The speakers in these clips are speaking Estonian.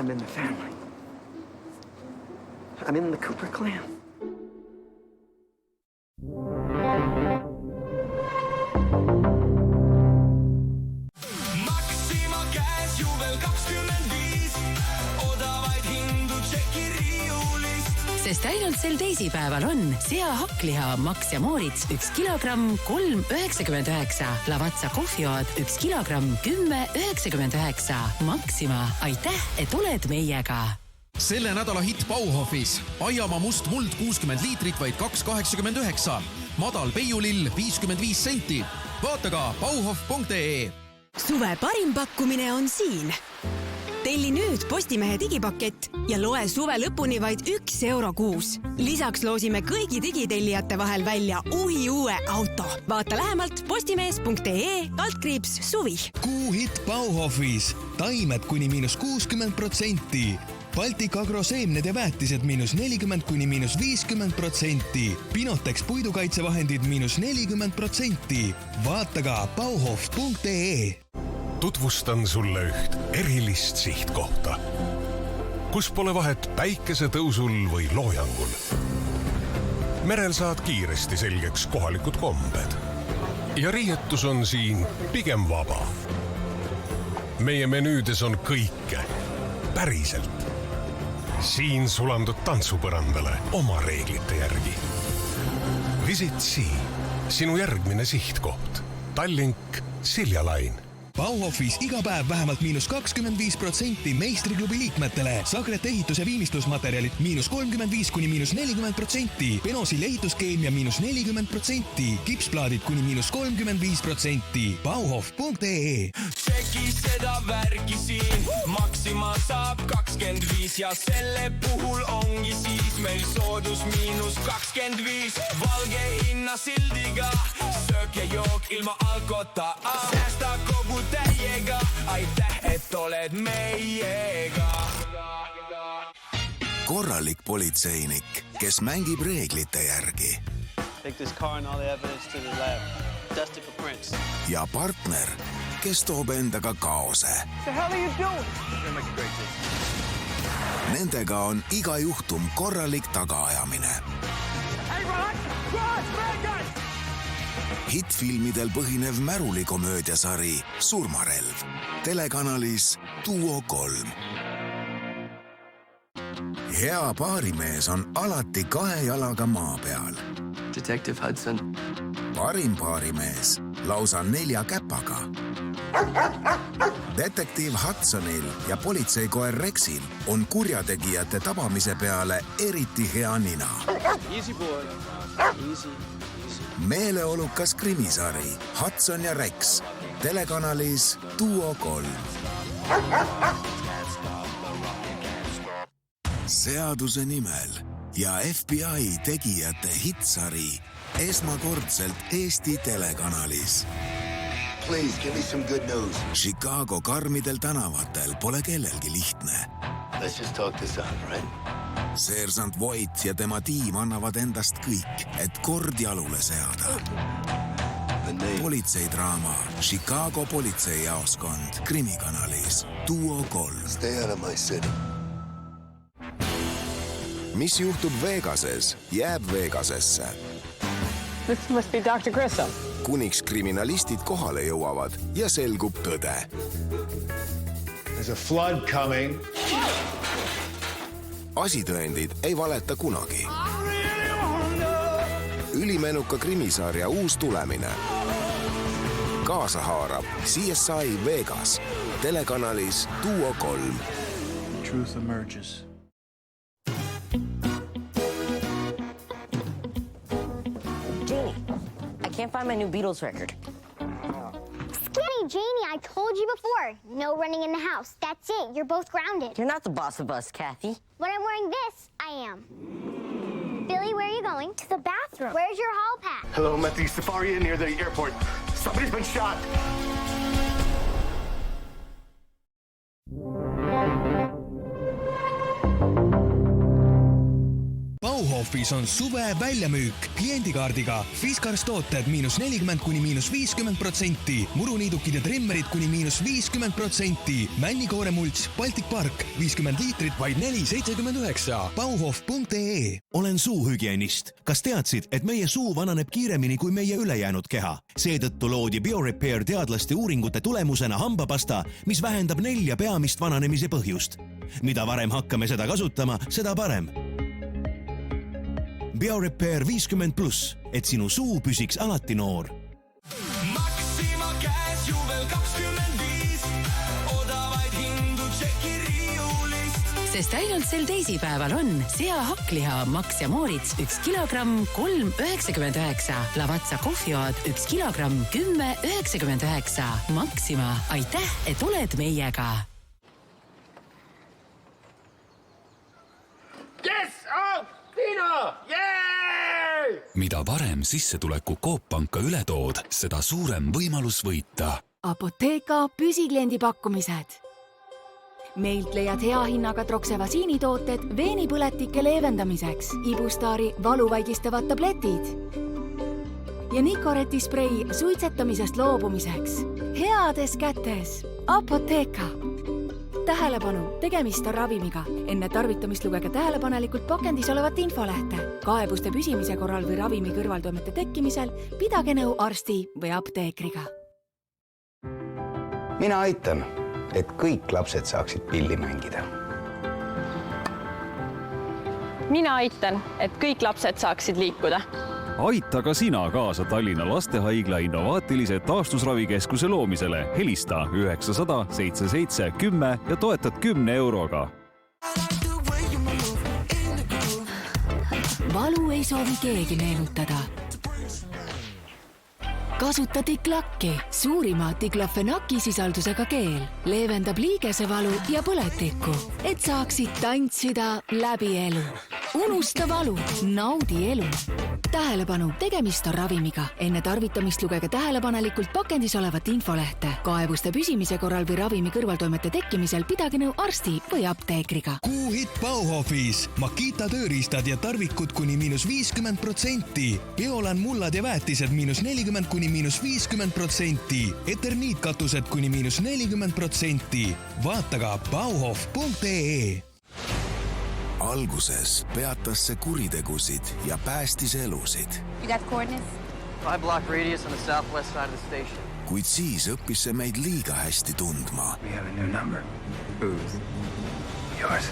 I'm in the family. I'm in the Cooper clan. Maxima käes juvel 25. Odavaid hindu tšeki riiulist. Sest ainult sel teisipäeval on sea hakkliha Max ja Moritz 1 kilogramm 3,99. Lavatsa kohvioad 1 kilogramm 10,99. Maxima, aitäh, et oled meiega. Selle nädala hitt Bauhofis. Aiamaa must muld 60 liitrit vaid 2,89. Madal peiulill 55 senti. Vaata ka bauhof.ee. Suve parim pakkumine on siin. Telli nüüd Postimehe digipakett ja loe suve lõpuni vaid €1 kuus. Lisaks loosime kõigi digitellijate vahel välja uue auto. Vaata lähemalt postimees.ee/suvi. Kuuhitt Bauhofis. Taimed kuni -60%. Baltic Agro seemned ja väetised -40 kuni -50%. Pinotex puidukaitsevahendid -40%. Vaata ka bauhof.ee. Tutvustan sulle üht erilist sihtkohta, kus pole vahet päikesetõusul või loojangul. Merel saad kiiresti selgeks kohalikud kombed ja riietus on siin pigem vaba. Meie menüüdes on kõike, päriselt. Siin sulandud tantsupõrandale oma reeglite järgi. Visit Sea, sinu järgmine sihtkoht. Tallink, Siljalain. Bauhofis iga päev vähemalt -25% meistriklubi liikmetele. Sagrete ehitus- ja viimistlusmaterjalid -35 kuni -40%. Penosil ehituskeemia -40%. Kipsplaadid kuni -35%. Bauhof.ee. Tšeki seda värgi siin. Maxima saab 25 ja selle puhul ongi siis meil soodus -25. Valge hinna sildiga. Söök ja jook ilma alkota. Säästa kogu täiega. Aitäh, et oled meiega. Korralik politseinik, kes mängib reeglite järgi. Take this car and all the evidence to the lab. Test it for prints. Ja partner, kes toob endaga kaose. What the hell are you doing? You're gonna make a great team. Nendega on iga juhtum korralik tagaajamine. Hey, Ron! Ron! Bad guys! Hitfilmidel põhinev märulikomöödiasari Surmarelv. Telekanalis Duo 3. Hea paarimees on alati 2 jalaga maa peal. Detective Hudson. Parim paarimees lausa 4 käpaga. Detektiiv Hudsonil ja politseikoer Rexil on kurjategijate tabamise peale eriti hea nina. Easy boy. Easy. Meeleolukas krimisari Hudson ja Rex. Telekanalis Duo 3. Seaduse nimel ja FBI tegijate hitsari esmakordselt Eesti telekanalis. Please, give me some good news. Chicago karmidel tänavatel pole kellelgi lihtne. Let's just talk this out, right? Seersant Voigt ja tema tiim annavad endast kõik, et kord jalule seada. Politseidraama Chicago politseijaoskond krimikanalis Duo 3. Stay out of my city. Mis juhtub Vegases, jääb Vegasesse. This must be Dr. Grissom. Kuniks kriminalistid kohale jõuavad ja selgub tõde. There's a flood coming. Asitõendid ei valeta kunagi. Ülimenuka krimisarja uus tulemine. Kaasa haarab CSI Vegas. Telekanalis Duo 3. Truth emerges. Jamie, I can't find my new Beatles record. Skinny Jamie, I told you before. No running in the house. That's it. You're both grounded. You're not the boss of us, Kathy. When I'm wearing this, I am. Billy, where are you going? To the bathroom. Where's your hall pass? Hello, I'm at the Safari Inn near the airport. Somebody's been shot. Bauhofis on suve väljamüük kliendikaardiga Fiskars tooted -40 kuni -50%, muruniidukid ja trimmerid kuni -50%, männikooremults Baltic Park 50 liitrit vaid 4,79. Bauhof.ee. Olen suuhügienist. Kas teadsid, et meie suu vananeb kiiremini kui meie ülejäänud keha? Seetõttu loodi BioRepair teadlaste uuringute tulemusena hambapasta, mis vähendab 4 peamist vananemise põhjust. Mida varem hakkame seda kasutama, seda parem. BioRepair 50+, et sinu suu püsiks alati noor. Maxima käes juvel 25, odavaid hindu tšeki riiulist. Sest ainult sel teisipäeval on sea hakkliha Max ja Moritz 1 kilogramm 3,99. Lavazza kohvioad 1 kilogramm 10,99. Maxima, aitäh, et oled meiega. Yes! Oh, Pino! Yay! Mida varem sissetuleku Coop-panka üle tood, seda suurem võimalus võita. Apoteeka püsikliendi pakkumised. Meilt leiad hea hinnaga troksevasiinitooted veenipõletike leevendamiseks, Ibustaari valuvaigistavad tabletid ja Nicoreti-sprei suitsetamisest loobumiseks. Heades kätes. Apoteeka. Tähelepanu, tegemist on ravimiga. Enne tarvitamist lugege tähelepanelikult pakendis olevat infolehte. Kaebuste püsimise korral või ravimi kõrvaltoimete tekkimisel pidage nõu arsti või apteekriga. Mina aitan, et kõik lapsed saaksid pilli mängida. Mina aitan, et kõik lapsed saaksid liikuda. Aita ka sina kaasa Tallinna Lastehaigla innovaatilise taastusravikeskuse loomisele. Helista 900 77 10 ja toetad 10 euroga. Valu ei soovi keegi meenutada. Kasuta Diklakki, suurima diklofenaki sisaldusega keel. Leevendab liigesevalu ja põletikku, et saaksid tantsida läbi elu. Unusta valu, naudi elu. Tähelepanu, tegemist on ravimiga. Enne tarvitamist lugege tähelepanelikult pakendis olevat infolehte. Kaebuste püsimise korral või ravimi kõrvaltoimete tekkimisel pidage nõu arsti või apteekriga. Kuuhitt Bauhofis. Makita tööriistad ja tarvikud kuni -50%. Biolan mullad ja väetised -40 kuni -50%. Eterniitkatused kuni -40%. Vaata ka bauhof.ee. Alguses peatas see kuritegusid ja päästis elusid. You got coordinates? 5-block radius on the southwest side of the station. Kuid siis õppis see meid liiga hästi tundma. We have a new number. Who's? Yours.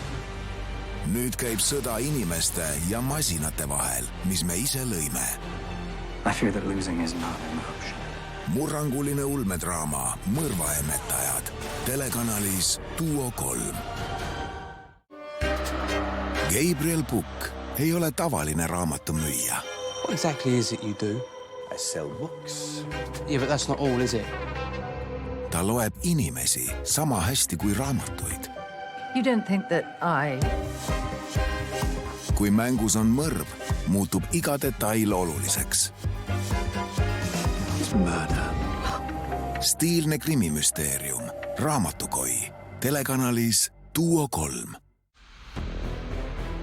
Nüüd käib sõda inimeste ja masinate vahel, mis me ise lõime. I fear that losing is not an option. Murranguline ulmedraama Mõrvaemetajad. Telekanalis Duo 3. Gabriel Pukk ei ole tavaline raamatumüüja. What exactly is it you do? I sell books. Yeah, but that's not all, is it? Ta loeb inimesi sama hästi kui raamatuid. You don't think that Kui mängus on mõrv, muutub iga detail oluliseks. It's murder. Stiilne krimimüsteerium, Raamatukoi, telekanalis Duo 3.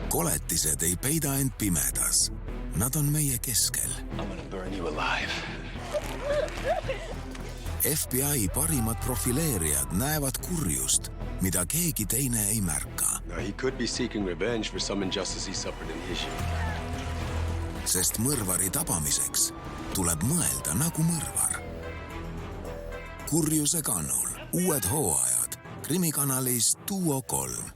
Koletised ei peida end pimedas. Nad on meie keskel. I'm gonna burn you alive. FBI parimad profileerijad näevad kurjust, mida keegi teine ei märka. No, he could be seeking revenge for some injustice he suffered in his youth. Sest mõrvari tabamiseks tuleb mõelda nagu mõrvar. Kurjuse kannul uued hooajad krimikanalis Duo 3.